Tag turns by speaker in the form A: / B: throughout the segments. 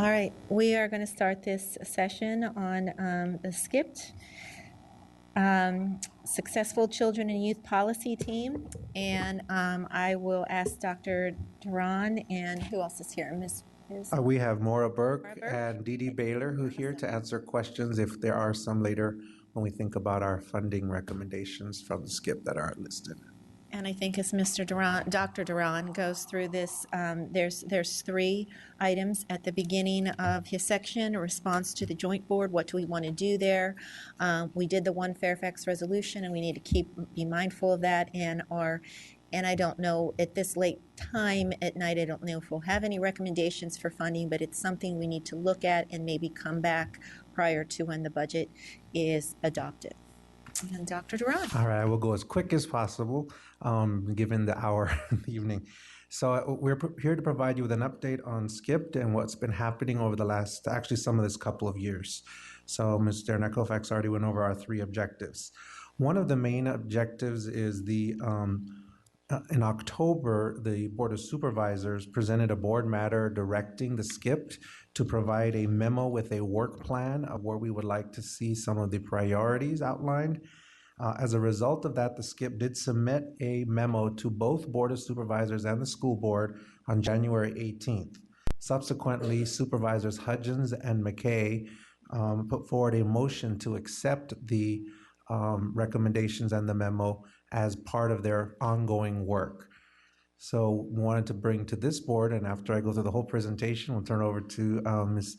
A: All right, we are going to start this session on the SCYPT, Successful Children and Youth Policy Team, and I will ask Dr. Duran, and who else is here?
B: We have Maura Burke and Dee Dee Baylor who are here to answer questions if there are some later when we think about our funding recommendations from the SCYPT that are listed.
A: And I think as Dr. Duran goes through this, there's three items at the beginning of his section: a response to the joint board. What do we want to do there? We did the one Fairfax resolution, and we need to be mindful of that. And I don't know at this late time at night, I don't know if we'll have any recommendations for funding, but it's something we need to look at and maybe come back prior to when the budget is adopted. And Dr. Duran.
B: All right, I will go as quick as possible, given the hour in the evening. So we're here to provide you with an update on SCYPT and what's been happening over the last, actually some of this couple of years. So Ms. Kovacs already went over our three objectives. One of the main objectives is in October, the Board of Supervisors presented a board matter directing the SCYPT to provide a memo with a work plan of where we would like to see some of the priorities outlined. As a result of that, the SCYPT did submit a memo to both Board of Supervisors and the school board on January 18th. Subsequently, Supervisors Hudgens and McKay put forward a motion to accept the recommendations and the memo as part of their ongoing work. So wanted to bring to this board, and after I go through the whole presentation, we'll turn over to Ms.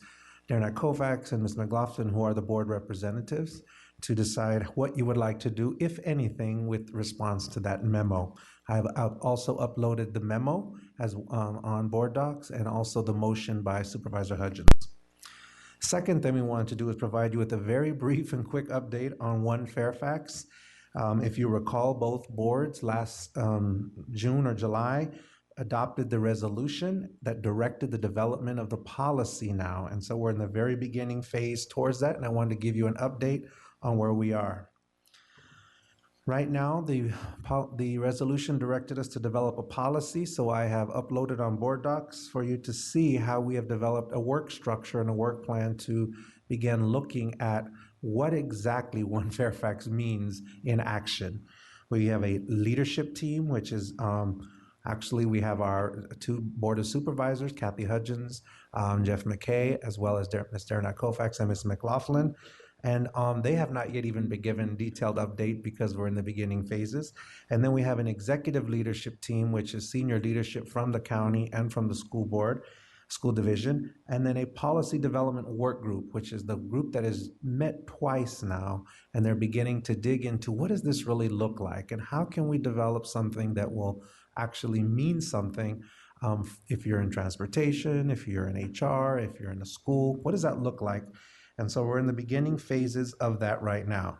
B: Kovacs and Ms. McLaughlin, who are the board representatives, to decide what you would like to do, if anything, with response to that memo. I've also uploaded the memo as on board docs and also the motion by Supervisor Hudgens. Second thing we wanted to do is provide you with a very brief and quick update on One Fairfax. If you recall, both boards last June or July adopted the resolution that directed the development of the policy now. And so we're in the very beginning phase towards that, and I wanted to give you an update on where we are. Right now, the resolution directed us to develop a policy, so I have uploaded on board docs for you to see how we have developed a work structure and a work plan to begin looking at what exactly One Fairfax means in action. We have a leadership team, which is actually we have our two Board of Supervisors, Kathy Hudgens, Jeff McKay, as well as Ms. Kovacs and Ms. McLaughlin. And they have not yet even been given detailed update because we're in the beginning phases. And then we have an executive leadership team, which is senior leadership from the county and from the school board, school division, and then a policy development work group, which is the group that has met twice now, and they're beginning to dig into what does this really look like, and how can we develop something that will actually mean something if you're in transportation, if you're in HR, if you're in a school, what does that look like? And so we're in the beginning phases of that right now.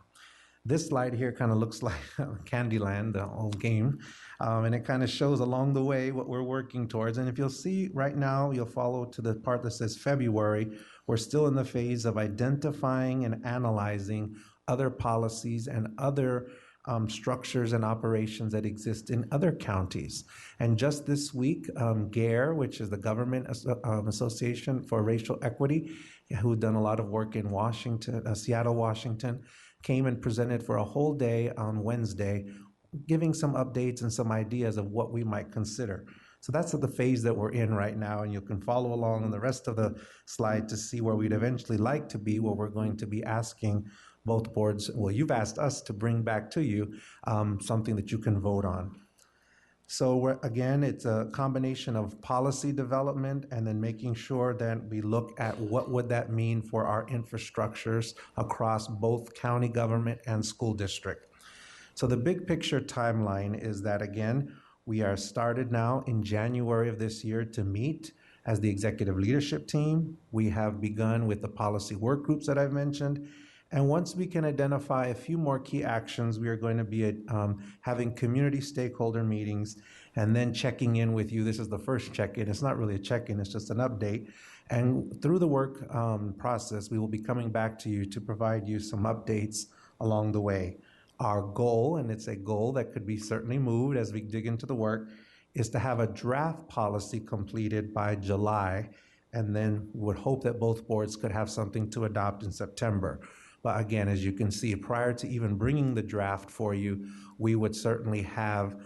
B: This slide here kind of looks like Candyland, the old game, and it kind of shows along the way what we're working towards. And if you'll see right now, you'll follow to the part that says February. We're still in the phase of identifying and analyzing other policies and other structures and operations that exist in other counties. And just this week, GARE, which is the Government Association for Racial Equity, who've done a lot of work in Washington, Seattle, Washington, came and presented for a whole day on Wednesday, giving some updates and some ideas of what we might consider. So that's the phase that we're in right now, and you can follow along on the rest of the slide to see where we'd eventually like to be, where we're going to be asking both boards, well, you've asked us to bring back to you something that you can vote on. So again, it's a combination of policy development and then making sure that we look at what would that mean for our infrastructures across both county government and school district. So the big picture timeline is that, again, we are started now in January of this year to meet as the executive leadership team. We have begun with the policy work groups that I've mentioned. And once we can identify a few more key actions, we are going to be having community stakeholder meetings and then checking in with you. This is the first check-in. It's not really a check-in, it's just an update. And through the work process, we will be coming back to you to provide you some updates along the way. Our goal, and it's a goal that could be certainly moved as we dig into the work, is to have a draft policy completed by July and then would hope that both boards could have something to adopt in September. But again, as you can see, prior to even bringing the draft for you, we would certainly have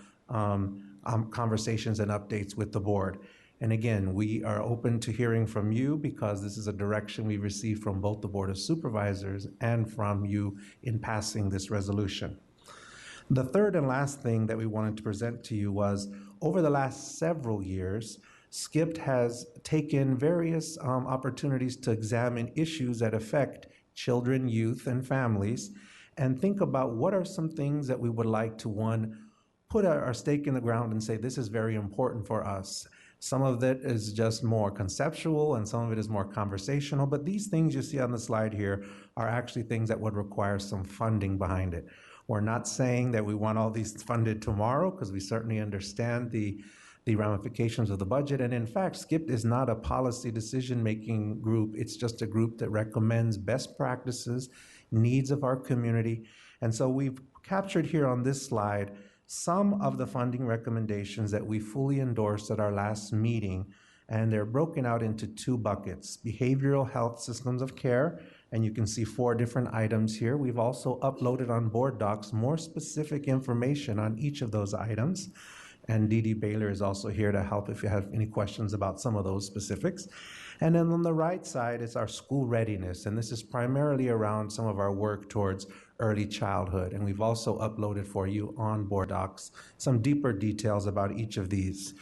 B: conversations and updates with the board. And again, we are open to hearing from you because this is a direction we received from both the Board of Supervisors and from you in passing this resolution. The third and last thing that we wanted to present to you was over the last several years, SCYPT has taken various opportunities to examine issues that affect children, youth, and families, and think about what are some things that we would like to, one, put our stake in the ground and say, this is very important for us. Some of it is just more conceptual and some of it is more conversational, but these things you see on the slide here are actually things that would require some funding behind it. We're not saying that we want all these funded tomorrow, because we certainly understand the ramifications of the budget. And in fact, SCYPT is not a policy decision-making group. It's just a group that recommends best practices, needs of our community. And so we've captured here on this slide some of the funding recommendations that we fully endorsed at our last meeting, and they're broken out into two buckets: behavioral health systems of care, and you can see 4 different items here. We've also uploaded on board docs more specific information on each of those items, and Dee Dee Baylor is also here to help if you have any questions about some of those specifics. And then on the right side is our school readiness, and this is primarily around some of our work towards early childhood. And we've also uploaded for you on board docs some deeper details about each of these.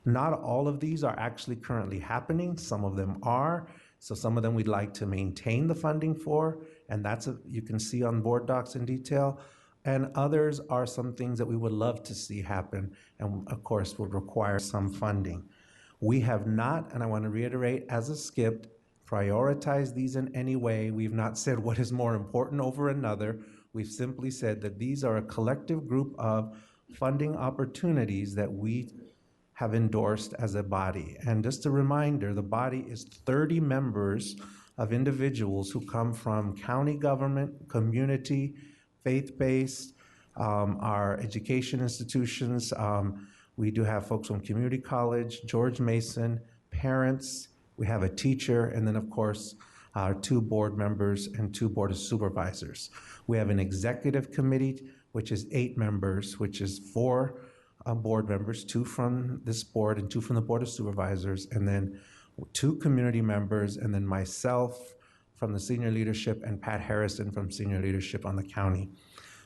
B: Not all of these are actually currently happening. Some of them are. So some of them we'd like to maintain the funding for, and you can see on board docs in detail. And others are some things that we would love to see happen, and of course would require some funding. We have not, and I want to reiterate, as a SCYPT, prioritized these in any way. We've not said what is more important over another. We've simply said that these are a collective group of funding opportunities that we have endorsed as a body. And just a reminder, the body is 30 members of individuals who come from county government, community, faith-based, our education institutions. We do have folks from community college, George Mason, parents, we have a teacher, and then of course, our 2 board members and 2 board of supervisors. We have an executive committee, which is 8 members, which is 4 board members, 2 from this board and 2 from the board of supervisors, and then 2 community members, and then myself from the senior leadership and Pat Harrison from senior leadership on the county.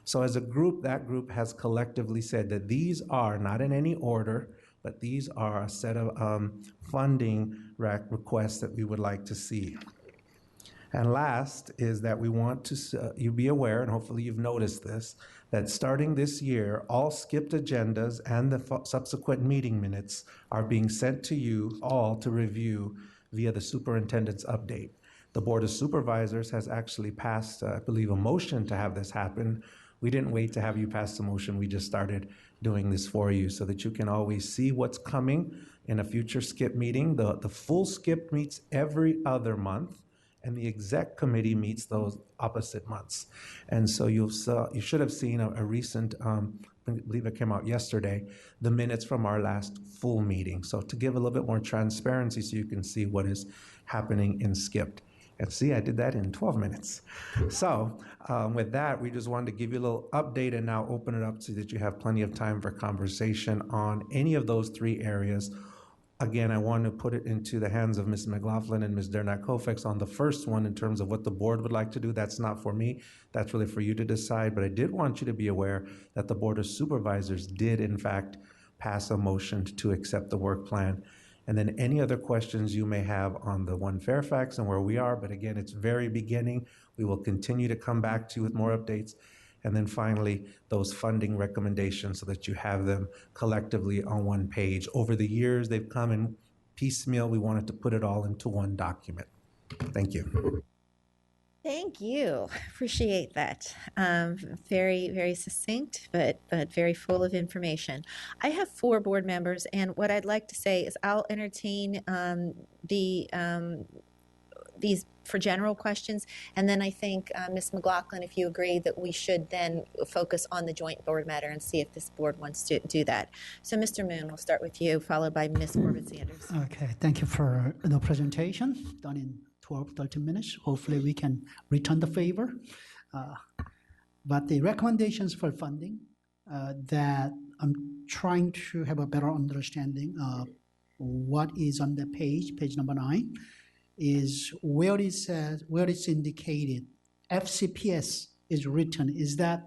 B: So as a group, that group has collectively said that these are, not in any order, but these are a set of funding requests that we would like to see. And last is that we want to you be aware, and hopefully you've noticed this, that starting this year, all SCYPT agendas and the subsequent meeting minutes are being sent to you all to review via the superintendent's update. The Board of Supervisors has actually passed, I believe, a motion to have this happen. We didn't wait to have you pass the motion. We just started doing this for you so that you can always see what's coming in a future SCYPT meeting. The full SCYPT meets every other month, and the exec committee meets those opposite months. And so you should have seen a recent, I believe it came out yesterday, the minutes from our last full meeting. So to give a little bit more transparency so you can see what is happening in SCYPT. And see, I did that in 12 minutes. So with that, we just wanted to give you a little update and now open it up so that you have plenty of time for conversation on any of those 3 areas. Again, I want to put it into the hands of Ms. McLaughlin and Ms. Dernak-Koufax on the first one in terms of what the board would like to do. That's not for me. That's really for you to decide. But I did want you to be aware that the Board of Supervisors did, in fact, pass a motion to accept the work plan. And then any other questions you may have on the one Fairfax and where we are. But again, it's very beginning. We will continue to come back to you with more updates. And then finally, those funding recommendations so that you have them collectively on one page. Over the years, they've come in piecemeal. We wanted to put it all into one document. Thank you.
A: Thank you. Appreciate that. Very, very succinct, but very full of information. I have 4 board members, and what I'd like to say is I'll entertain these for general questions. And then I think, Ms. McLaughlin, if you agree that we should then focus on the joint board matter and see if this board wants to do that. So Mr. Moon, we'll start with you, followed by Ms. Corbett-Sanders.
C: Okay, thank you for the presentation, done in 12, 13 minutes. Hopefully we can return the favor. But the recommendations for funding that I'm trying to have a better understanding of what is on the page number 9, is where it says, where it's indicated FCPS is written. Is that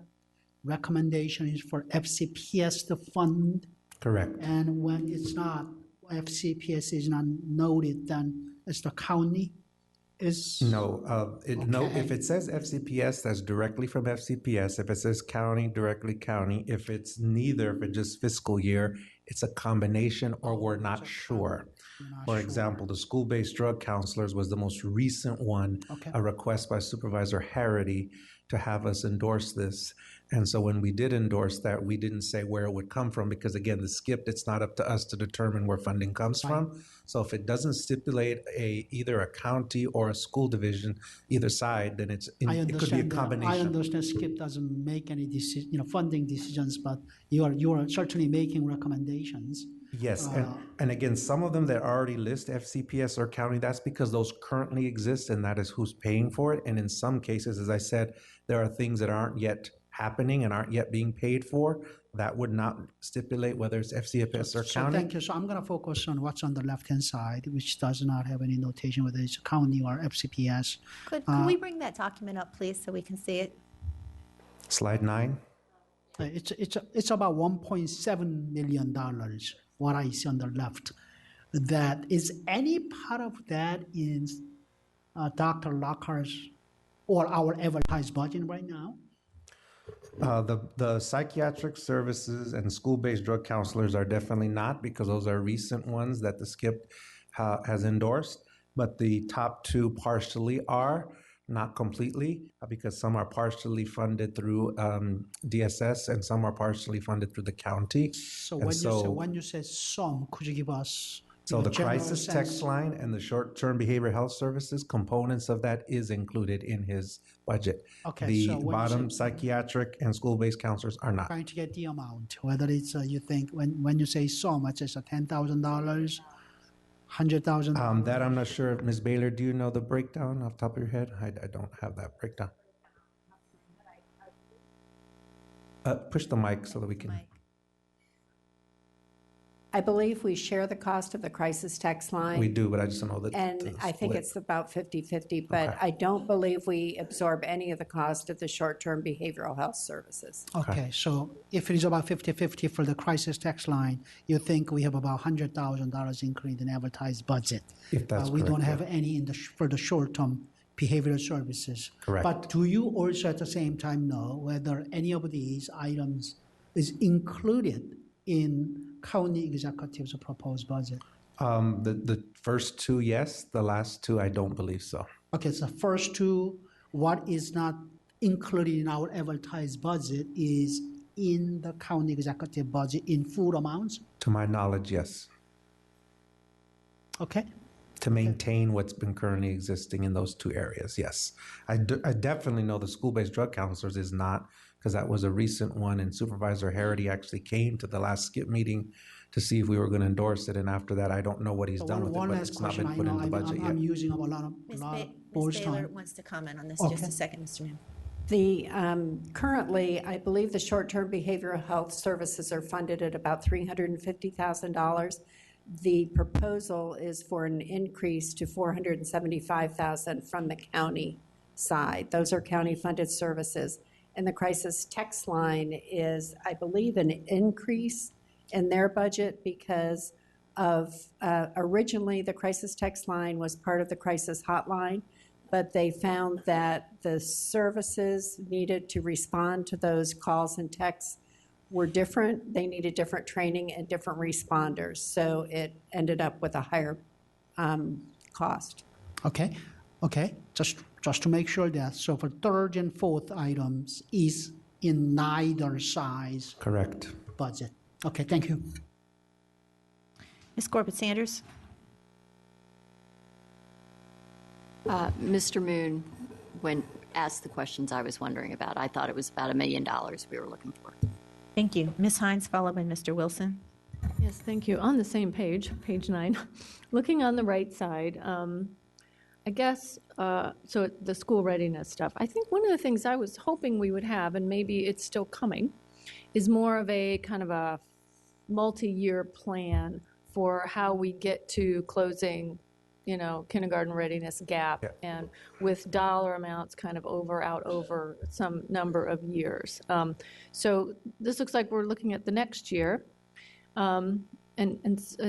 C: recommendation is for FCPS to fund?
B: Correct.
C: And when it's not, FCPS is not noted, then it's the county is?
B: No, no.
C: Okay.
B: If it says FCPS, that's directly from FCPS. If it says county, directly county. If it's neither, if it's just fiscal year, it's a combination, or we're not sure. For example, the school-based drug counselors was the most recent one,
C: Okay.
B: a request by Supervisor Harity to have us endorse this. And so when we did endorse that, we didn't say where it would come from, because again, the SCYPT, it's not up to us to determine where funding comes from. So if it doesn't stipulate either a county or a school division, either side, then it could be a combination.
C: I understand SCYPT doesn't make any funding decisions, but you are certainly making recommendations.
B: Yes, and again, some of them that already list FCPS or county, that's because those currently exist, and that is who's paying for it. And in some cases, as I said, there are things that aren't yet happening and aren't yet being paid for. That would not stipulate whether it's FCPS or county.
C: Thank you. So I'm going to focus on what's on the left-hand side, which does not have any notation whether it's county or FCPS.
A: Could we bring that document up, please, so we can see it?
B: Slide 9.
C: It's about $1.7 million, what I see on the left. That is any part of that in Dr. Lockhart's or our advertised budget right now?
B: The psychiatric services and school-based drug counselors are definitely not, because those are recent ones that the SCYPT has endorsed. But the top two partially are, not completely, because some are partially funded through DSS and some are partially funded through the county.
C: So when you say some, could you give us?
B: So the crisis text line and the short-term behavioral health services, components of that is included in his budget.
C: Okay,
B: the
C: so when
B: bottom psychiatric and school-based counselors are not.
C: Trying to get the amount, whether it's you think when you say so much, it's a $10,000, $100,000.
B: That I'm not sure. Ms. Baylor, do you know the breakdown off the top of your head? I don't have that breakdown. Push the mic so that we can.
D: I believe we share the cost of the crisis text line.
B: We do, but I just don't know the
D: And I think
B: split.
D: it's about 50-50, but
B: Okay.
D: I don't believe we absorb any of the cost of the short-term behavioral health services.
C: Okay, so if it is about 50-50 for the crisis tax line, you think we have about $100,000 increase in advertised budget.
B: If that's
C: we don't
B: correct,
C: have any in for the short-term behavioral services.
B: Correct.
C: But do you also at the same time know whether any of these items is included in county executive's proposed budget?
B: The first two, yes. The last two, I don't believe so.
C: Okay, so first two, what is not included in our advertised budget is in the county executive budget in full amounts?
B: To my knowledge, yes.
C: Okay,
B: To maintain what's been currently existing in those two areas, yes. I definitely know the school-based drug counselors is not, because that was a recent one, and Supervisor Harity actually came to the last SCYPT meeting to see if we were going to endorse it, and after that, I don't know what he's done with it,
C: one
B: but
C: last
B: it's not
C: question.
B: been
C: I
B: put
C: know
B: in the budget
C: I'm
B: yet.
C: using up a lot of
A: Ms.
C: board's
A: Baylor
C: time.
A: wants to comment on this.
C: Okay.
A: Just a second, Mr. Moon.
D: The currently, I believe the short-term behavioral health services are funded at about $350,000. The proposal is for an increase to $475,000 from the county side. Those are county-funded services. And the crisis text line is, I believe, an increase in their budget because of originally the crisis text line was part of the crisis hotline, but they found that the services needed to respond to those calls and texts were different. They needed different training and different responders. So it ended up with a higher cost.
C: Okay, just to make sure that, so for third and fourth items is in neither size
B: Correct.
C: budget. Okay, thank you.
A: Ms. Corbett-Sanders?
E: Mr. Moon, when asked the questions I was wondering about, I thought it was about $1 million we were looking for.
A: Thank you. Ms. Hines, followed by Mr. Wilson.
F: Yes, thank you. On the same page, page 9, looking on the right side, I guess, so the school readiness stuff. I think one of the things I was hoping we would have, and maybe it's still coming, is more of a kind of a multi-year plan for how we get to closing, kindergarten readiness gap, and with dollar amounts kind of out over some number of years. So this looks like we're looking at the next year. And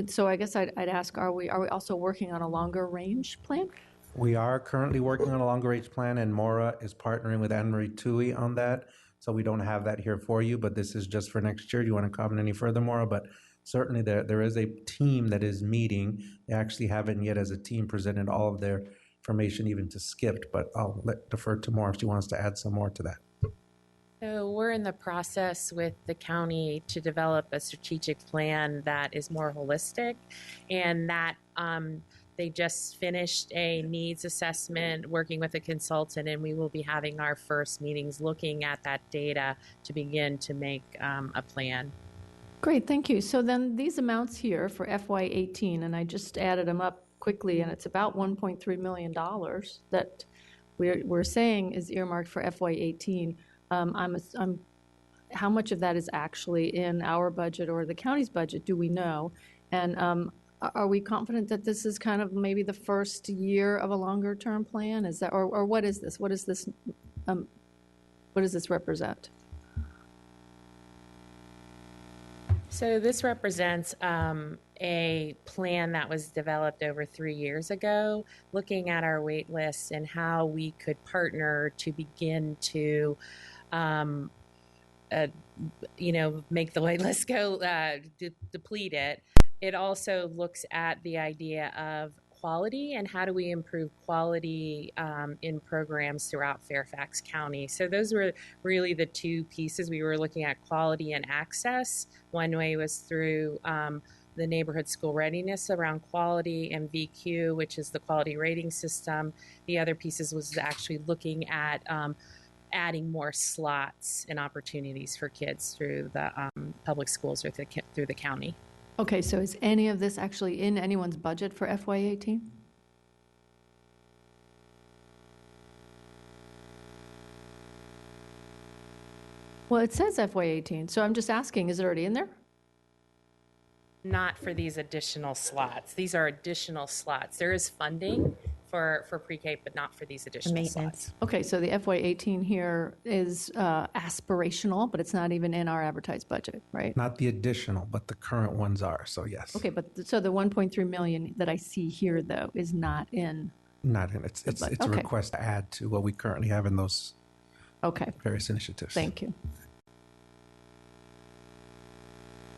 F: so I guess I'd ask, are we also working on a longer range plan?
B: We are currently working on a longer range plan, and Maura is partnering with Anne Marie Tui on that. So we don't have that here for you, but this is just for next year. Do you want to comment any further, Maura? But certainly there is a team that is meeting. They actually haven't yet as a team presented all of their information even to SCYPT, but I'll defer to Maura if she wants to add some more to that.
G: So we're in the process with the county to develop a strategic plan that is more holistic, and that they just finished a needs assessment working with a consultant, and we will be having our first meetings looking at that data to begin to make a plan.
F: Great, thank you. So then these amounts here for FY18, and I just added them up quickly, and it's about $1.3 million that we're saying is earmarked for FY18. How much of that is actually in our budget or the county's budget, do we know? And are we confident that this is kind of maybe the first year of a longer term plan? Is that, or what is this? What does this represent?
G: So this represents a plan that was developed over 3 years ago, looking at our wait lists and how we could partner to begin to make the wait list go, deplete it. It also looks at the idea of quality and how do we improve quality in programs throughout Fairfax County. So those were really the two pieces. We were looking at quality and access. One way was through the neighborhood school readiness around quality and VQ, which is the quality rating system. The other pieces was actually looking at adding more slots and opportunities for kids through the public schools or through the county.
F: Okay, so is any of this actually in anyone's budget for FY18? Well, it says FY18, so I'm just asking, is it already in there?
G: Not for these additional slots. These are additional slots. There is funding for pre-K, but not for these additional slots.
F: Okay, so the FY18 here is aspirational, but it's not even in our advertised budget, right?
B: Not the additional, but the current ones are, so yes.
F: Okay, but so the 1.3 million that I see here, though, is not in.
B: Not in. It's a request to add to what we currently have in those various initiatives.
F: Thank you.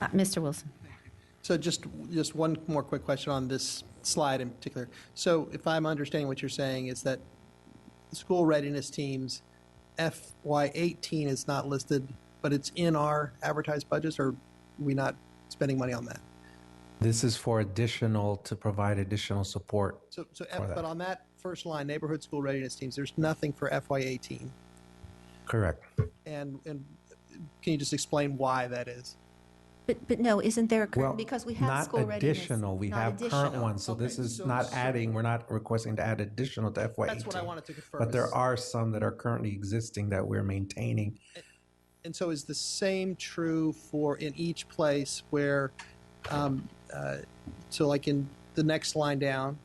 A: Mr. Wilson.
H: So just one more quick question on this slide in particular. So if I'm understanding what you're saying is that the school readiness teams, FY18 is not listed, but it's in our advertised budgets, or are we not spending money on that?
B: This is for to provide additional support.
H: But on that first line, neighborhood school readiness teams, there's nothing for FY18.
B: Correct.
H: And can you just explain why that is?
A: But no, isn't there a current, because we have school readiness.
B: Not additional, we have current ones, so this is not adding, we're not requesting to add additional to FY18.
H: That's what I wanted to confirm.
B: But there are some that are currently existing that we're maintaining.
H: And so is the same true for in each place where, so like in the next line down,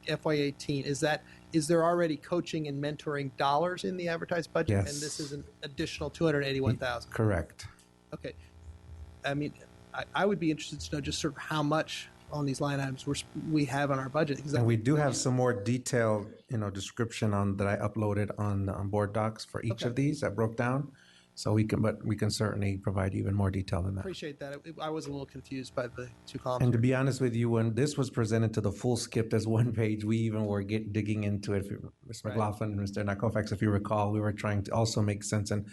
H: FY18, is there already coaching and mentoring dollars in the advertised budget?
B: Yes.
H: And this is an additional $281,000?
B: Correct.
H: Okay. I mean, I would be interested to know just sort of how much on these line items we have on our budget.
B: And we do have some more detailed, description that I uploaded on board docs for each of these that broke down. So we can certainly provide even more detail than that.
H: Appreciate that. I was a little confused by the two columns.
B: And to be honest with you, when this was presented to the full SCYPT as one page, we even were digging into it. Mr. McLaughlin and Mr. Nakofax, if you recall, we were trying to also make sense and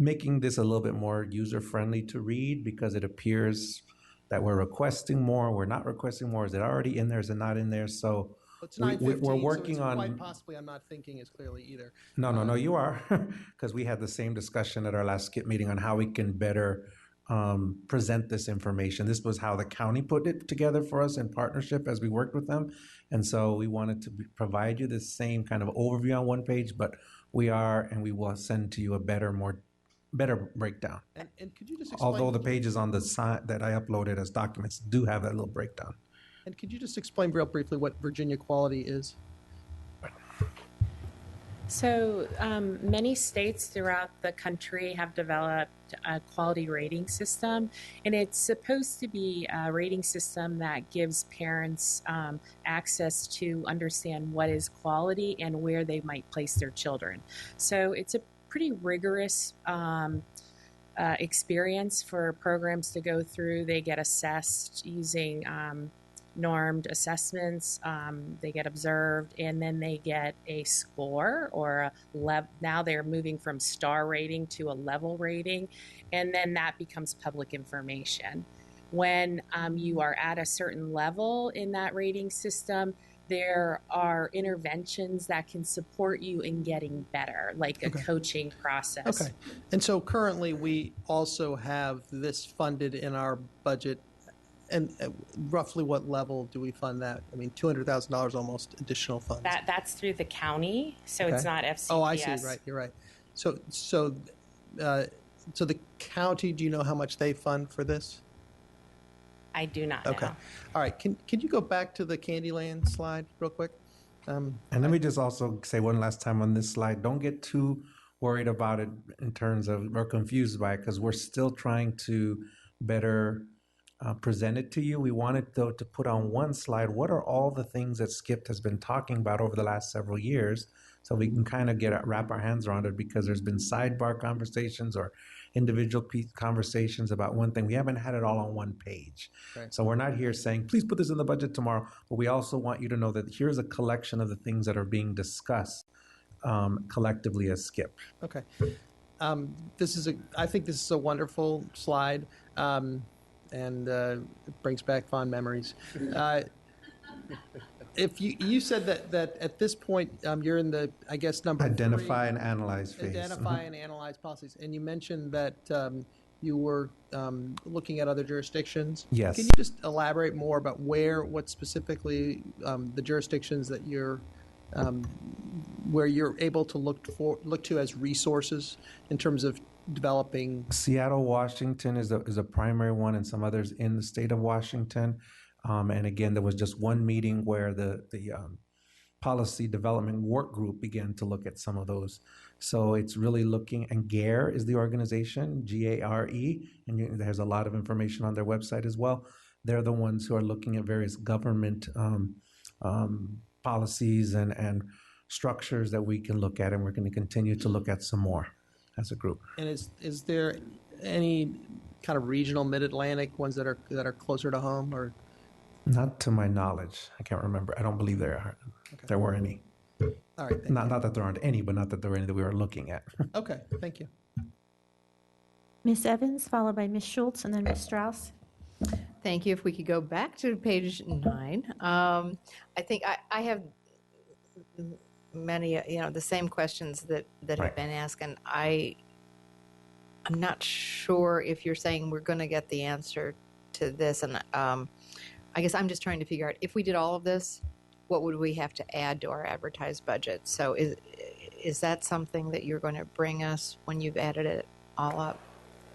B: making this a little bit more user-friendly to read, because it appears that we're requesting more, we're not requesting more. Is it already in there? Is it not in there? So
H: It's 9:15,
B: we're
H: so
B: working
H: it's
B: on.
H: quite possibly I'm not thinking as clearly either.
B: No, you are, because we had the same discussion at our last SCIP meeting on how we can better present this information. This was how the county put it together for us in partnership as we worked with them. And so we wanted to provide you the same kind of overview on one page, but we will send to you a better breakdown.
H: And could you just explain?
B: Although the pages on the side that I uploaded as documents do have that little breakdown.
H: And could you just explain real briefly what Virginia Quality is?
G: So many states throughout the country have developed a quality rating system, and it's supposed to be a rating system that gives parents access to understand what is quality and where they might place their children. So it's a pretty rigorous experience for programs to go through. They get assessed using normed assessments, they get observed, and then they get a score or a now they're moving from star rating to a level rating, and then that becomes public information. When you are at a certain level in that rating system, there are interventions that can support you in getting better, like a coaching process.
H: Okay. And so currently we also have this funded in our budget. And roughly what level do we fund that? I mean, $200,000 almost additional funds.
G: That's through the county, so it's not FCPS.
H: Oh, I see. Right, you're right. So the county, do you know how much they fund for this?
G: I do not know.
H: Okay. All right. Can you go back to the Candyland slide real quick?
B: And let me just also say one last time on this slide, don't get too worried about it in terms of, or confused by it, because we're still trying to better present it to you. We wanted, though, to put on one slide what are all the things that SCYPT has been talking about over the last several years, so we can kind of wrap our hands around it, because there's been sidebar conversations or individual conversations about one thing. We haven't had it all on one page. Right. So we're not here saying, please put this in the budget tomorrow, but we also want you to know that here's a collection of the things that are being discussed collectively as SCYPT. Okay.
H: I think this is a wonderful slide. And it brings back fond memories. If you said that at this point you're in the, I guess, number
B: identify
H: 3,
B: and analyze phase.
H: Identify and analyze policies, and you mentioned that you were looking at other jurisdictions.
B: Yes.
H: Can you just elaborate more about what specifically the jurisdictions that you're where you're able to look to as resources in terms of developing?
B: Seattle, Washington is a primary one, and some others in the state of Washington. And again, there was just one meeting where the policy development work group began to look at some of those. So it's really looking, and GARE is the organization, GARE, and there's a lot of information on their website as well. They're the ones who are looking at various government policies and structures that we can look at, and we're going to continue to look at some more as a group.
H: And is there any kind of regional mid-Atlantic ones that are closer to home, or?
B: Not to my knowledge. I can't remember. I don't believe there were any.
H: All right.
B: Not that there aren't any, but not that there were any that we were looking at.
H: Okay. Thank you.
A: Ms. Evans, followed by Ms. Schultz, and then Ms. Strauss.
I: Thank you. If we could go back to page 9. I think I have many, the same questions that have been asked, and I'm not sure if you're saying we're going to get the answer to this, and I guess I'm just trying to figure out, if we did all of this, what would we have to add to our advertised budget? So is that something that you're going to bring us when you've added it all up?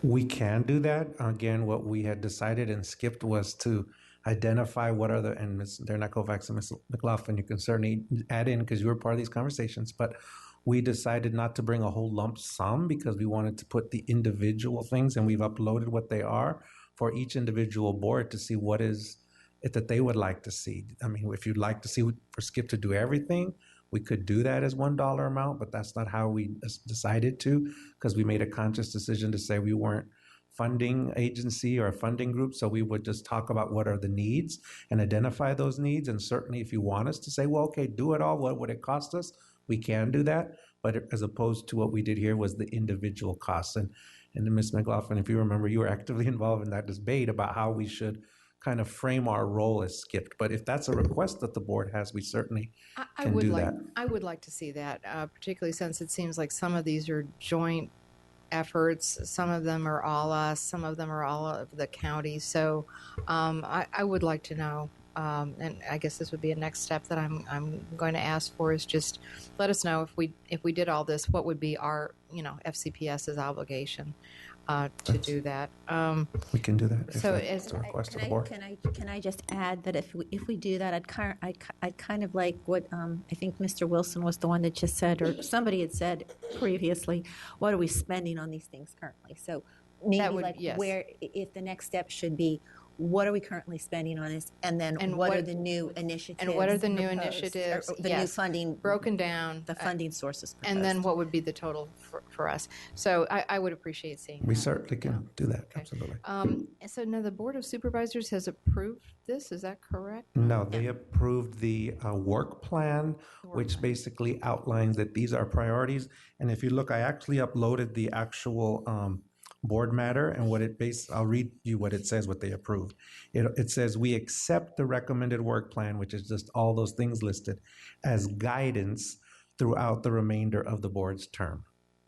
B: We can do that. Again, what we had decided and skipped was to identify what are and Ms. Dernak Kovacs and Ms. McLaughlin, you can certainly add in because you were part of these conversations, but we decided not to bring a whole lump sum because we wanted to put the individual things, and we've uploaded what they are for each individual board to see what is it that they would like to see. I mean, if you'd like to see for SCYPT to do everything, we could do that as $1 amount, but that's not how we decided to, because we made a conscious decision to say we weren't funding agency or a funding group, so we would just talk about what are the needs and identify those needs. And certainly if you want us to say, well, okay, do it all, what would it cost us? We can do that, but as opposed to what we did here was the individual costs. And Ms. McLaughlin, if you remember, you were actively involved in that debate about how we should kind of frame our role as skipped. But if that's a request that the board has, we certainly
I: I
B: can
I: would
B: do
I: like,
B: that.
I: I would like to see that, particularly since it seems like some of these are joint efforts. Some of them are all us, some of them are all of the county. So I would like to know, and I guess this would be a next step that I'm going to ask for, is just let us know if we did all this, what would be our, FCPS's obligation to do that.
B: We can do that if
I: So
B: that's a request of the board.
A: Can I just add that if we do that, I'd kind of like what I think Mr. Wilson was the one that just said, or somebody had said previously, what are we spending on these things currently? So maybe
I: yes.
A: where, if the next step should be, what are we currently spending on this, and then what are the new initiatives?
I: And what are the new
A: proposed,
I: initiatives?
A: or the new
I: Yes.
A: funding,
I: Broken down.
A: the funding sources proposed.
I: And then what would be the total for us? So I would appreciate seeing
B: We
I: that.
B: certainly can do that, absolutely.
I: So now the Board of Supervisors has approved this, is that correct?
B: No, they approved the work plan, which basically outlines that these are priorities. And if you look, I actually uploaded the actual board matter, and I'll read you what it says, what they approved. It says, we accept the recommended work plan, which is just all those things listed, as guidance throughout the remainder of the board's term.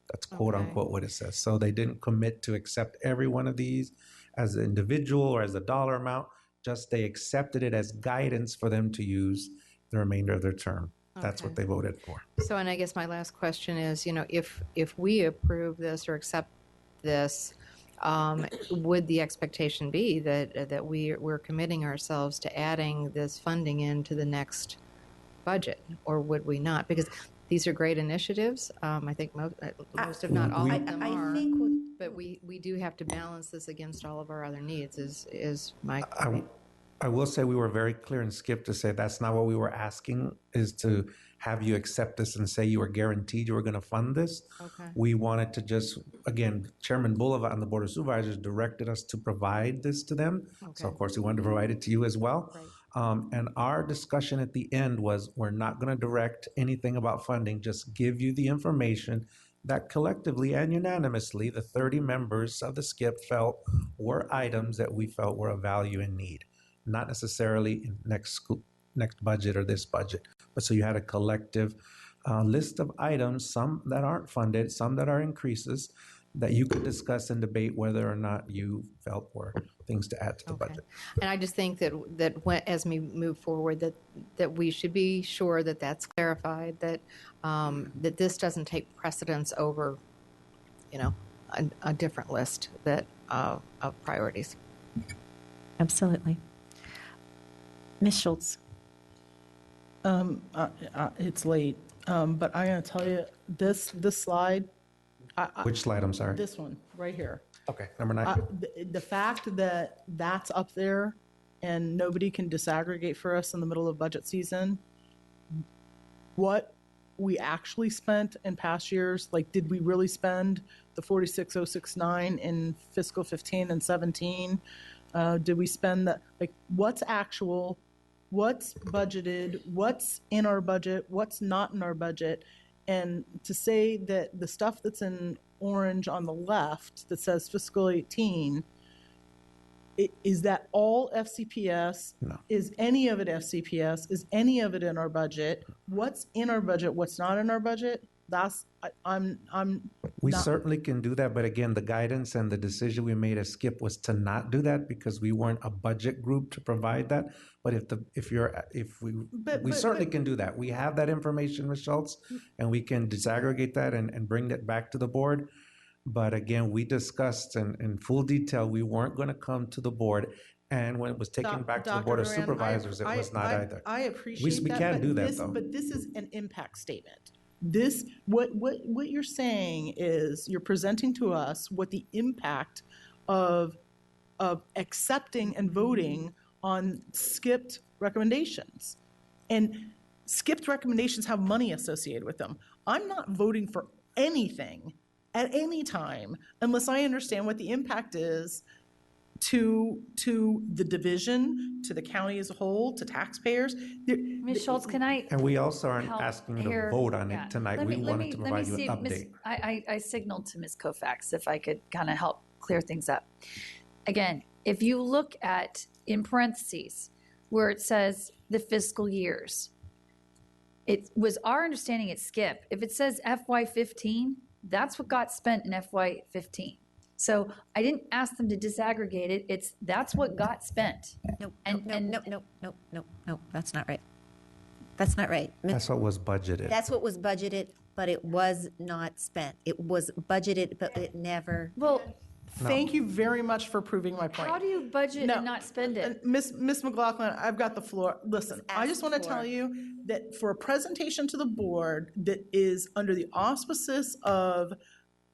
B: That's quote unquote what it says. So they didn't commit to accept every one of these as an individual or as a dollar amount, just they accepted it as guidance for them to use the remainder of their term. That's what they voted for.
I: So, and I guess my last question is, if we approve this or accept this, would the expectation be that we're committing ourselves to adding this funding into the next budget, or would we not? Because these are great initiatives. I think most if not all of them are. But we do have to balance this against all of our other needs. Is my.
B: I will say we were very clear and Skip to say that's not what we were asking, is to have you accept this and say you were guaranteed you were going to fund this.
I: Okay.
B: We wanted to just, again, Chairman Boulevard and the Board of Supervisors directed us to provide this to them.
I: Okay.
B: So, of course, we wanted to provide it to you as well.
I: Right.
B: And our discussion at the end was we're not going to direct anything about funding, just give you the information that collectively and unanimously the 30 members of the SCIP felt were items that we felt were of value and need. Not necessarily in next budget or this budget, but so you had a collective list of items, some that aren't funded, some that are increases, that you could discuss and debate whether or not you felt were things to add to the budget.
I: And I just think that as we move forward, that we should be sure that that's clarified, that that this doesn't take precedence over, a different list of priorities.
A: Absolutely. Ms. Schultz.
J: It's late, but I'm going to tell you, this slide.
B: Which slide, I'm sorry?
J: This one, right here.
B: Okay, number 9.
J: The fact that that's up there and nobody can disaggregate for us in the middle of budget season, what we actually spent in past years, like did we really spend the 46,069 in fiscal 15 and 17? Did we spend that, like what's actual, what's budgeted, what's in our budget, what's not in our budget? And to say that the stuff that's in orange on the left that says fiscal 18, is that all FCPS?
B: No.
J: Is any of it FCPS? Is any of it in our budget? What's in our budget? What's not in our budget?
B: We certainly can do that, but again, the guidance and the decision we made as Skip was to not do that because we weren't a budget group to provide that. But we certainly can do that. We have that information, Ms. Schultz, and we can disaggregate that and bring that back to the board. But again, we discussed in full detail, we weren't going to come to the board. And when it was taken back to the Board of Supervisors, it was not either.
J: I appreciate
B: we
J: that.
B: can do that, though.
J: But this is an impact statement. What you're saying is you're presenting to us what the impact of accepting and voting on skipped recommendations. And skipped recommendations have money associated with them. I'm not voting for anything at any time unless I understand what the impact is to the division, to the county as a whole, to taxpayers.
K: Ms. Schultz, can I?
B: And we also aren't
K: help
B: asking you
K: here?
B: to vote on
K: Yeah.
B: it tonight. We wanted to provide you an update.
K: I signaled to Ms. Koufax if I could kind of help clear things up. Again, if you look at in parentheses where it says the fiscal years. It was our understanding at SCIP, if it says FY15, that's what got spent in FY15. So I didn't ask them to disaggregate it. That's what got spent.
A: No,
K: And-
A: no, that's not right. That's not right.
B: That's what was budgeted.
A: That's what was budgeted, but it was not spent. It was budgeted, but it never.
K: Well,
J: Thank you very much for proving my point.
K: how do you budget
J: No.
K: and not spend it?
J: Miss McLaughlin, I've got the floor. Listen, I just want to
A: for-
J: tell you that for a presentation to the board that is under the auspices of,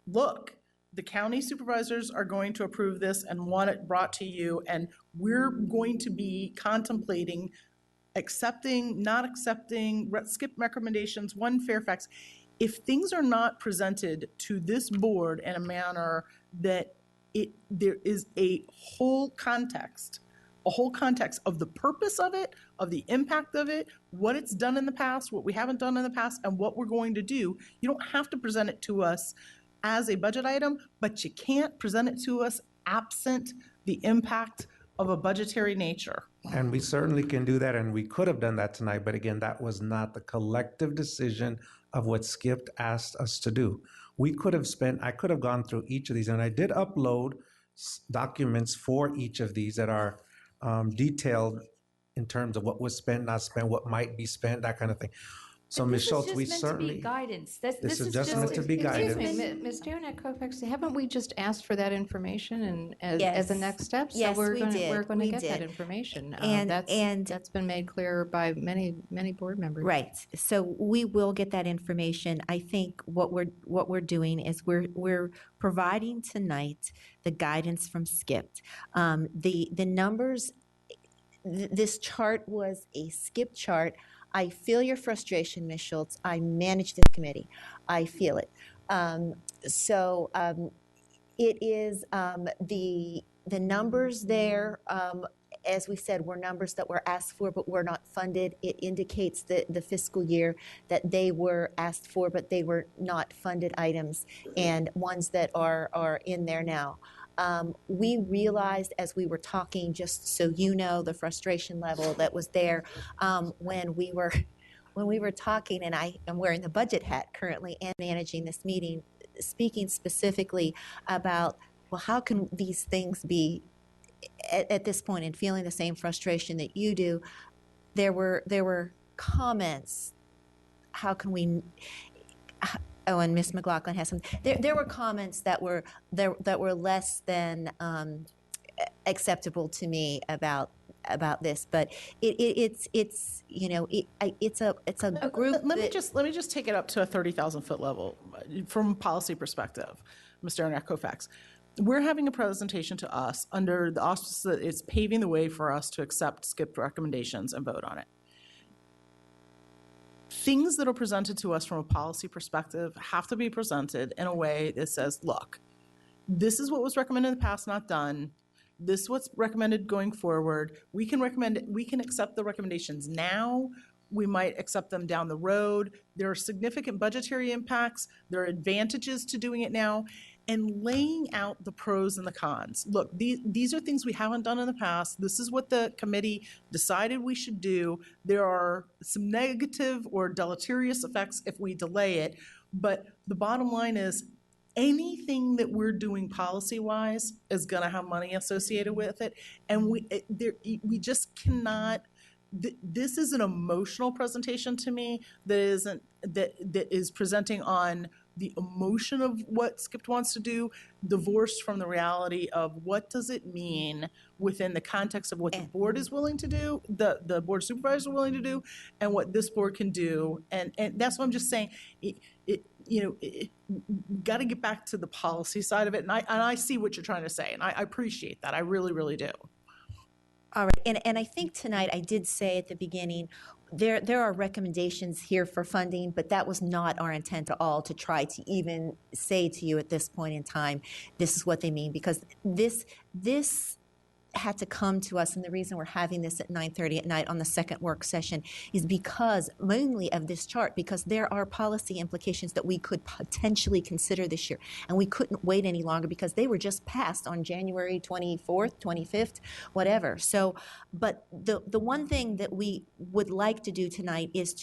J: look, the county supervisors are going to approve this and want it brought to you, and we're going to be contemplating accepting, not accepting, skip recommendations, one Fairfax. If things are not presented to this board in a manner that there is a whole context of the purpose of it, of the impact of it, what it's done in the past, what we haven't done in the past, and what we're going to do. You don't have to present it to us as a budget item, but you can't present it to us absent the impact of a budgetary nature.
B: And we certainly can do that, and we could have done that tonight, but again, that was not the collective decision of what SCIPT asked us to do. I could have gone through each of these, and I did upload documents for each of these that are detailed in terms of what was spent, not spent, what might be spent, that kind of thing. So, Ms. Schultz, we certainly.
K: This is just meant to be guidance. This is
B: just meant to be guidance.
I: Excuse me, Ms. Dearneck-Kovacs, haven't we just asked for that information and as
A: Yes.
I: a next step?
A: Yes,
I: So
A: we did.
I: we're going to
A: We
I: get that
A: did.
I: information.
A: And-
I: That's been made clear by many board members.
A: Right. So we will get that information. I think what we're doing is we're providing tonight the guidance from SCIPT. The numbers. This chart was a SCIPT chart. I feel your frustration, Ms. Schultz. I manage this committee. I feel it. It is the numbers there. As we said, were numbers that were asked for but were not funded. It indicates the fiscal year that they were asked for but they were not funded items, and ones that are in there now. We realized as we were talking, just so you know, the frustration level that was there when we were talking, and I am wearing the budget hat currently and managing this meeting, speaking specifically about, well, how can these things be at this point, and feeling the same frustration that you do. There were comments. How can we? Oh, and Ms. McLaughlin has some. There were comments that were less than acceptable to me about this, but it's a group.
J: Let me just take it up to a 30,000-foot level from a policy perspective, Mr. Dearneck-Kovacs. We're having a presentation to us under the auspices that it's paving the way for us to accept SCIPT recommendations and vote on it. Things that are presented to us from a policy perspective have to be presented in a way that says, look, this is what was recommended in the past, not done. This is what's recommended going forward. We can accept the recommendations now. We might accept them down the road. There are significant budgetary impacts. There are advantages to doing it now. And laying out the pros and the cons. Look, these are things we haven't done in the past. This is what the committee decided we should do. There are some negative or deleterious effects if we delay it. But the bottom line is anything that we're doing policy-wise is going to have money associated with it. And we just cannot. This is an emotional presentation to me that is presenting on the emotion of what SCIPT wants to do, divorced from the reality of what does it mean within the context of what the board is willing to do, the board of supervisors are willing to do, and what this board can do. And that's what I'm just saying. We got to get back to the policy side of it. And I see what you're trying to say, and I appreciate that. I really, really do.
A: All right, and I think tonight I did say at the beginning, there are recommendations here for funding, but that was not our intent at all to try to even say to you at this point in time, this is what they mean, because this had to come to us, and the reason we're having this at 9:30 at night on the second work session is because mainly of this chart, because there are policy implications that we could potentially consider this year, and we couldn't wait any longer because they were just passed on January 24th, 25th, whatever. So, but the one thing that we would like to do tonight is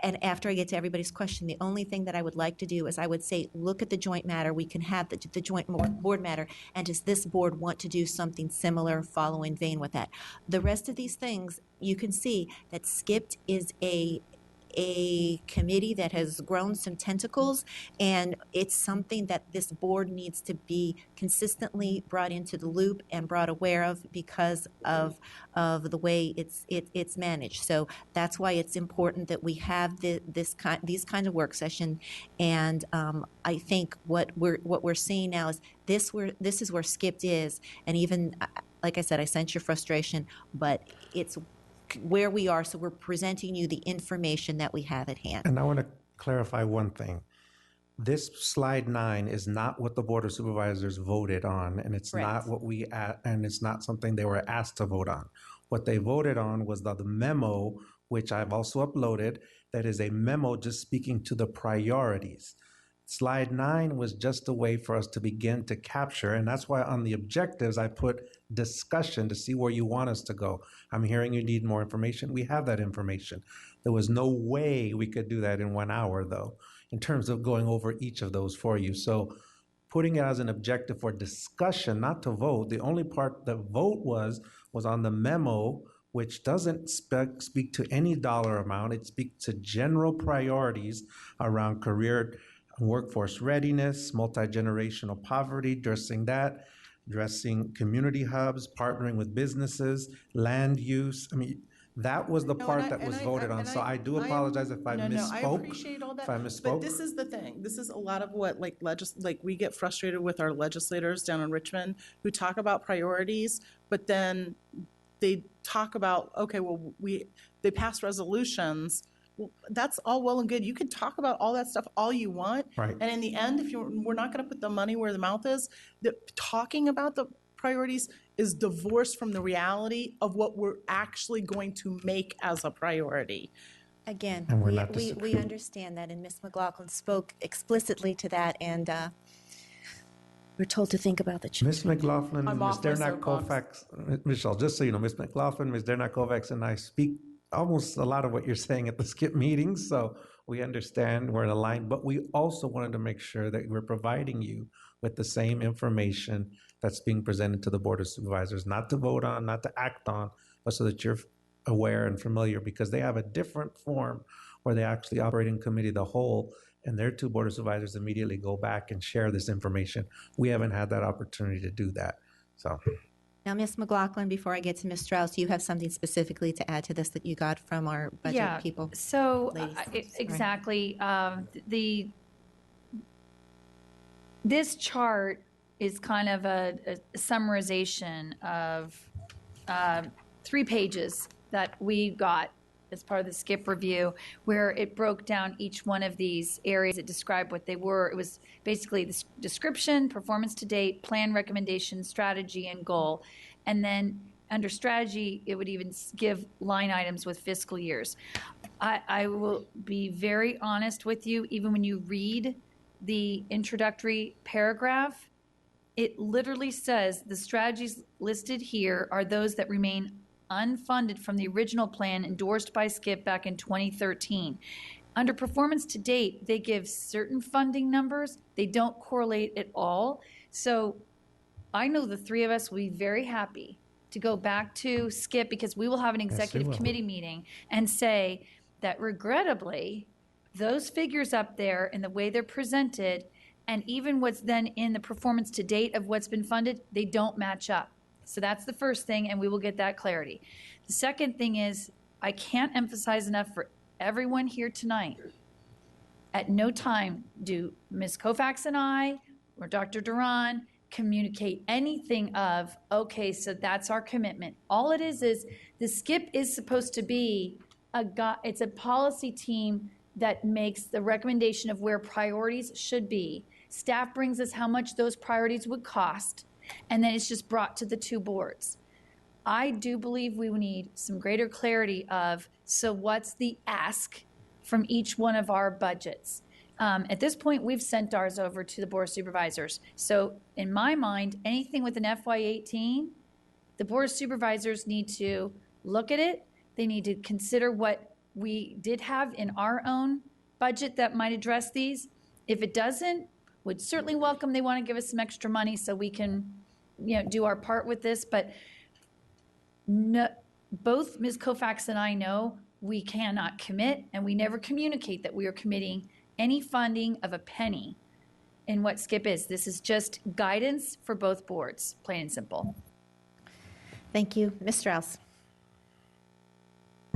A: and after I get to everybody's question, the only thing that I would like to do is I would say, look at the joint matter. We can have the joint board matter. And does this board want to do something similar, follow in vein with that? The rest of these things, you can see that SCYPT is a committee that has grown some tentacles, and it's something that this board needs to be consistently brought into the loop and brought aware of because of the way it's managed. So that's why it's important that we have these kind of work session. And I think what we're seeing now is this is where SCYPT is, and even like I said, I sense your frustration, but it's where we are, so we're presenting you the information that we have at hand.
B: And I want to clarify one thing. This slide 9 is not what the Board of Supervisors voted on, and it's
A: Correct.
B: not what and it's not something they were asked to vote on. What they voted on was the memo, which I've also uploaded, that is a memo just speaking to the priorities. Slide 9 was just a way for us to begin to capture, and that's why on the objectives I put discussion to see where you want us to go. I'm hearing you need more information. We have that information. There was no way we could do that in 1 hour, though, in terms of going over each of those for you. So putting it as an objective for discussion, not to vote. The only part the vote was on the memo, which doesn't speak to any dollar amount. It speaks to general priorities around career workforce readiness, multi-generational poverty, addressing community hubs, partnering with businesses, land use. I mean, that was the part that was voted on. So I do apologize if I misspoke.
J: I appreciate all that.
B: If I misspoke.
J: But this is the thing. This is a lot of what like we get frustrated with our legislators down in Richmond who talk about priorities, but then they talk about, okay, well, they pass resolutions. Well, that's all well and good. You can talk about all that stuff all you want.
B: Right.
J: And in the end, we're not going to put the money where the mouth is. Talking about the priorities is divorced from the reality of what we're actually going to make as a priority.
A: Again,
B: And we're not
A: we understand that, and Ms. McLaughlin spoke explicitly to that, and we're told to think about the children.
B: Ms. McLaughlin,
J: I'm
B: Ms.
J: off my
B: Dernak
J: soapbox.
B: Kovacs, Michelle, just so you know, Ms. McLaughlin, Ms. Dernak Kovacs, and I speak almost a lot of what you're saying at the SCYPT meetings, so we understand we're aligned, but we also wanted to make sure that we're providing you with the same information that's being presented to the Board of Supervisors, not to vote on, not to act on, but so that you're aware and familiar, because they have a different form where they actually operate in committee the whole, and their 2 Board of Supervisors immediately go back and share this information. We haven't had that opportunity to do that, so.
A: Now, Ms. McLaughlin, before I get to Ms. Strauss, you have something specifically to add to this that you got from our budget people?
K: So
A: Ladies.
K: exactly, this chart is kind of a summarization of 3 pages that we got as part of the SCYPT review, where it broke down each one of these areas. It described what they were. It was basically the description, performance to date, plan, recommendation, strategy, and goal. And then under strategy, it would even give line items with fiscal years. I will be very honest with you, even when you read the introductory paragraph, it literally says the strategies listed here are those that remain unfunded from the original plan endorsed by SCYPT back in 2013. Under performance to date, they give certain funding numbers. They don't correlate at all. So I know the 3 of us will be very happy to go back to SCYPT, because we will have an executive committee meeting and say that regrettably, those figures up there and the way they're presented, and even what's then in the performance to date of what's been funded, they don't match up. So that's the first thing, and we will get that clarity. The second thing is, I can't emphasize enough for everyone here tonight, at no time do Ms. Kovacs and I or Dr. Duran communicate anything of, okay, so that's our commitment. All it is the SCYPT is supposed to be it's a policy team that makes the recommendation of where priorities should be. Staff brings us how much those priorities would cost. and then it's just brought to the two boards. I do believe we need some greater clarity of, so what's the ask from each one of our budgets? At this point, we've sent ours over to the Board of Supervisors. So in my mind, anything with an FY18, the Board of Supervisors need to look at it. They need to consider what we did have in our own budget that might address these. If it doesn't, would certainly welcome, they want to give us some extra money so we can, do our part with this. But no, both Ms. Koufax and I know we cannot commit, and we never communicate that we are committing any funding of a penny in what SCIP is. This is just guidance for both boards, plain and simple.
A: Thank you. Ms. Strauss.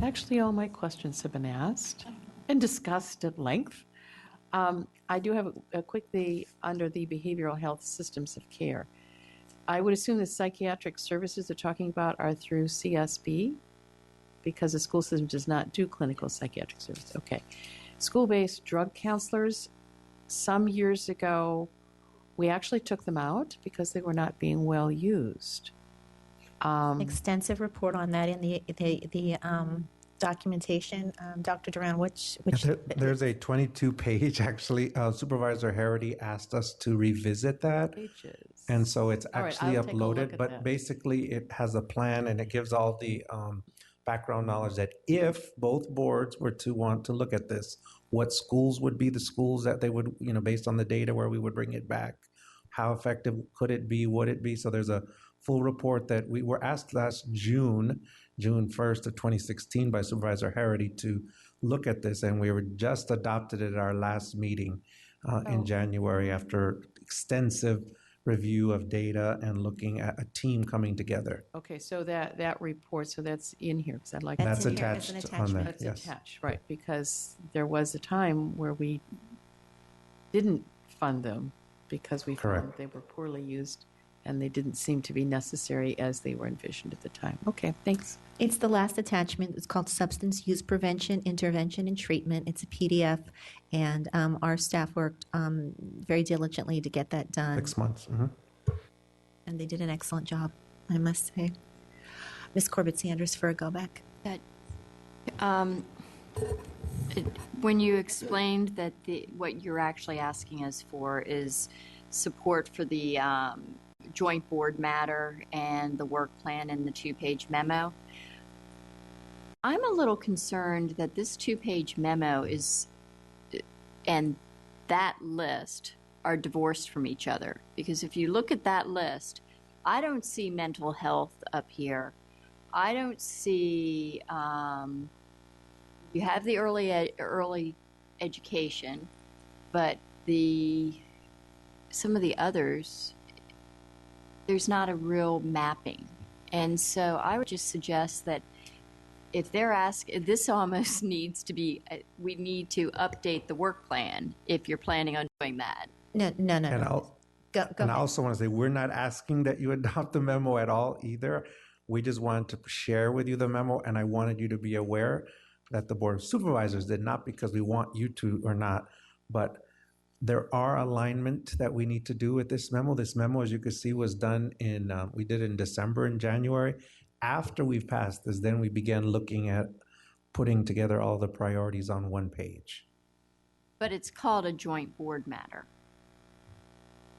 L: Actually, all my questions have been asked and discussed at length. I do have a quickly under the behavioral health systems of care. I would assume the psychiatric services they're talking about are through CSB because the school system does not do clinical psychiatric services. Okay. School-based drug counselors, some years ago, we actually took them out because they were not being well used.
A: Extensive report on that in the documentation. Dr. Duran, which
B: there's a 22-page, actually. Supervisor Harity asked us to revisit that.
L: Pages.
B: And so it's actually
L: I'll take a look
B: uploaded,
L: at
B: but
L: that.
B: basically it has a plan and it gives all the background knowledge that if both boards were to want to look at this, what schools would be the schools that they would, based on the data where we would bring it back, how effective could it be, would it be? So there's a full report that we were asked last June 1st of 2016 by Supervisor Harity to look at this, and we were just adopted at our last meeting in January after extensive review of data and looking at a team coming together.
L: Okay, so that report, so that's in here because I'd like
B: That's
A: in here
B: attached
A: as an
B: on that.
L: That's
B: Yes.
L: attached, right? Because there was a time where we didn't fund them because we found
B: Correct.
L: they were poorly used and they didn't seem to be necessary as they were envisioned at the time. Okay, thanks.
A: It's the last attachment. It's called Substance Use Prevention, Intervention, and Treatment. It's a PDF, and our staff worked very diligently to get that done.
B: 6 months. Mhm.
A: And they did an excellent job, I must say. Ms. Corbett-Sanders for a go back.
E: When you explained that what you're actually asking us for is support for the joint board matter and the work plan and the 2-page memo, I'm a little concerned that this 2-page memo and that list are divorced from each other. Because if you look at that list, I don't see mental health up here. I don't see, you have the early education, but some of the others, there's not a real mapping. And so I would just suggest that if they're asking, this almost needs to be, we need to update the work plan if you're planning on doing that.
A: No.
B: And
A: Go
B: I
A: ahead.
B: also want to say, we're not asking that you adopt the memo at all either. We just wanted to share with you the memo, and I wanted you to be aware that the Board of Supervisors did, not because we want you to or not, but there are alignment that we need to do with this memo. This memo, as you can see, was done we did it in December and January. After we've passed this, then we began looking at putting together all the priorities on one page.
E: But it's called a joint board matter.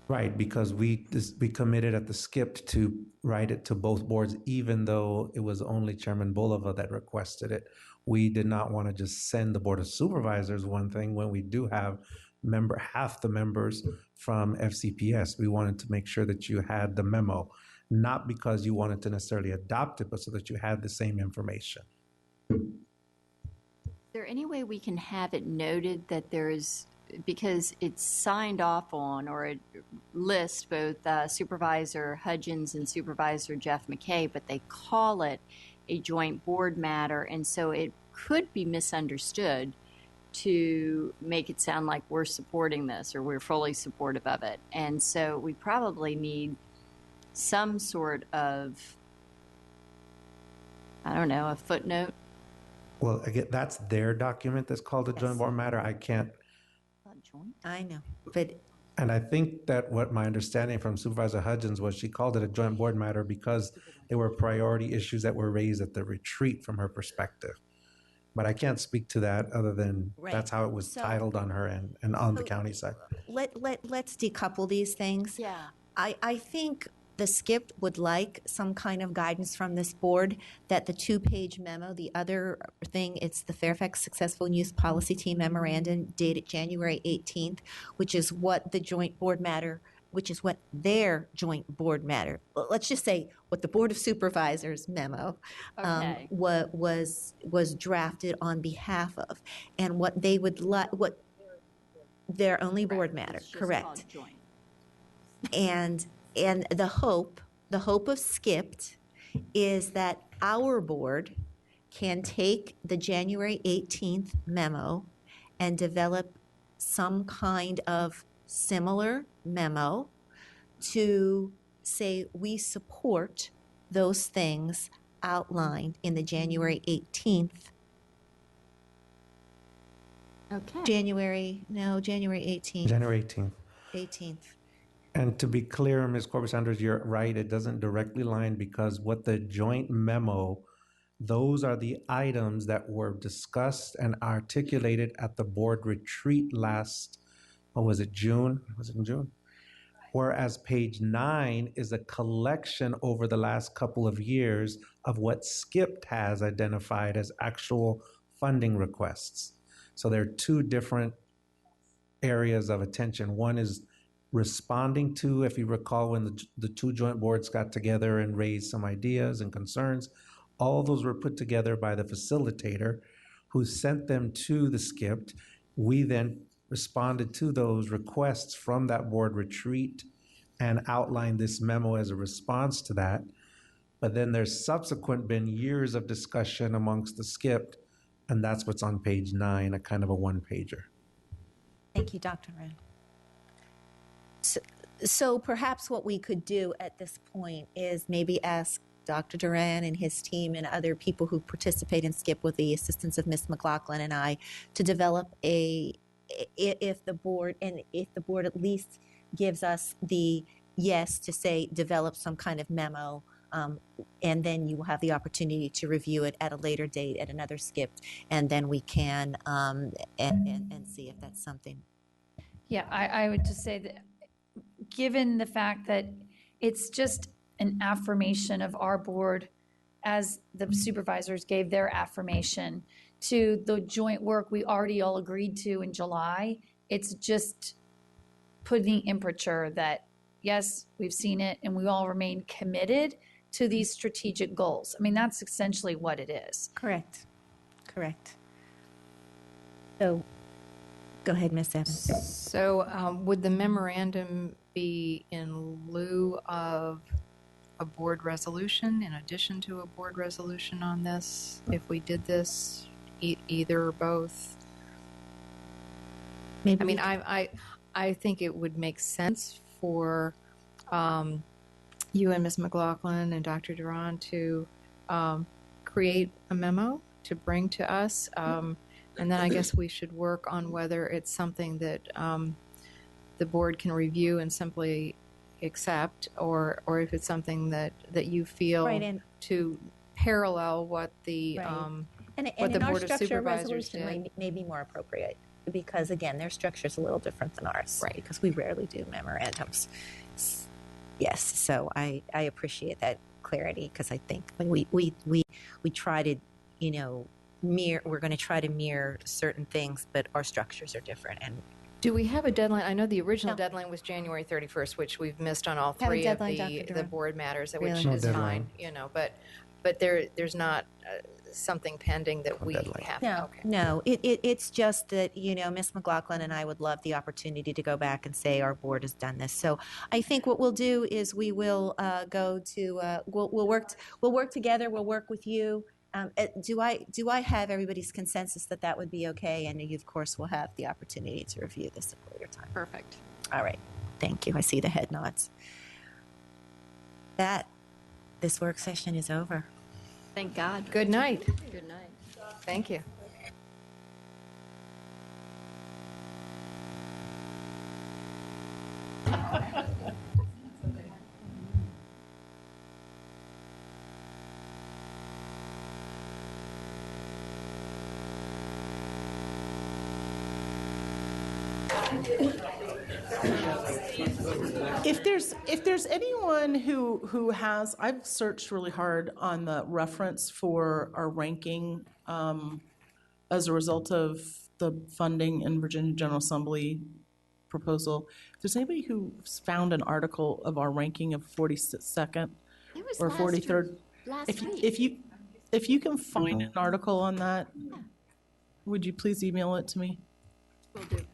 B: Right, because we committed at the SCYPT to write it to both boards, even though it was only Chairman Bolova that requested it. We did not want to just send the Board of Supervisors one thing when we do have half the members from FCPS. We wanted to make sure that you had the memo, not because you wanted to necessarily adopt it, but so that you had the same information.
E: Is there any way we can have it noted that there is, because it's signed off on, or it lists both Supervisor Hudgens and Supervisor Jeff McKay, but they call it a joint board matter, and so it could be misunderstood to make it sound like we're supporting this or we're fully supportive of it. And so we probably need some sort of, I don't know, a footnote.
B: Well, again, that's their document that's called a joint board matter. I can't.
A: I know, but
B: And I think that what my understanding from Supervisor Hudgens was, she called it a joint board matter because there were priority issues that were raised at the retreat from her perspective. But I can't speak to that other than
A: Right.
B: that's how it was
A: So-
B: titled on her end and on the county side.
A: Let's decouple these things.
E: Yeah.
A: I think the SCIPT would like some kind of guidance from this board that the two-page memo, the other thing, it's the Fairfax Successful Use Policy Team Memorandum dated January 18th, which is what the joint board matter, which is what their joint board matter, let's just say what the Board of Supervisors memo
E: Okay.
A: was drafted on behalf of, and what they would like, what their only board matter,
E: It's just
A: correct?
E: called joint.
A: And the hope of SCIPT is that our board can take the January 18th memo and develop some kind of similar memo to say we support those things outlined in the January 18th,
E: Okay.
A: January 18th.
B: January 18th.
A: 18th.
B: And to be clear, Ms. Corbett-Sanders, you're right. It doesn't directly line because what the joint memo, those are the items that were discussed and articulated at the board retreat last, what was it, June? Was it in June? Whereas page 9 is a collection over the last couple of years of what SCIPT has identified as actual funding requests. So there are two different areas of attention. One is responding to, if you recall, when the two joint boards got together and raised some ideas and concerns, all those were put together by the facilitator who sent them to the SCIPT. We then responded to those requests from that board retreat and outlined this memo as a response to that. But then there's subsequent been years of discussion amongst the SCIPT, and that's what's on page 9, a kind of a one-pager.
A: Thank you, Dr. Wren. So perhaps what we could do at this point is maybe ask Dr. Duran and his team and other people who participate in SCIP with the assistance of Ms. McLaughlin and I to develop if the board at least gives us the yes to say develop some kind of memo, and then you will have the opportunity to review it at a later date at another SCIP, and then we can and see if that's something.
K: Yeah, I would just say that given the fact that it's just an affirmation of our board as the supervisors gave their affirmation to the joint work we already all agreed to in July, it's just putting imperature that, yes, we've seen it and we all remain committed to these strategic goals. I mean, that's essentially what it is.
A: Correct. So, go ahead, Ms. Evans.
I: So would the memorandum be in lieu of a board resolution, in addition to a board resolution on this, if we did this, either or both?
A: Maybe
I: I mean, I think it would make sense for you and Ms. McLaughlin and Dr. Duran to create a memo to bring to us, and then I guess we should work on whether it's something that the board can review and simply accept, or if it's something that you feel
A: Right, and-
I: to parallel what the
A: Right.
I: what
A: And
I: the
A: in our
I: Board of
A: structure, a
I: Supervisors
A: resolution
I: did.
A: may be more appropriate, because again, their structure is a little different than ours.
I: Right.
A: Because we rarely do memorandums. Yes, so I appreciate that clarity, because I think when we try to, we're going to try to mirror certain things, but our structures are different. And
I: Do we have a deadline? I know the original
A: No.
I: deadline was January 31st, which we've missed on all
A: Have a
I: three of
A: deadline, Dr.
I: the
A: Duran?
I: board matters,
A: Really?
I: which
B: No
I: is
B: deadline.
I: fine, but there's not something pending that
B: No
I: we
B: deadline.
I: have.
A: No,
I: Okay.
A: no, it's just that, Ms. McLaughlin and I would love the opportunity to go back and say our board has done this. So I think what we'll do is we will go to, we'll work together, we'll work with you. Do I have everybody's consensus that that would be okay? And you, of course, will have the opportunity to review this at a later time.
E: Perfect.
A: All right, thank you. I see the head nods. This work session is over.
E: Thank God.
I: Good night.
E: Good night.
I: Thank you.
J: If there's anyone who has, I've searched really hard on the reference for our ranking as a result of the funding in Virginia General Assembly proposal. If there's anybody who's found an article of our ranking of 42nd or 43rd, if you can find an article on that, would you please email it to me?
E: Will do.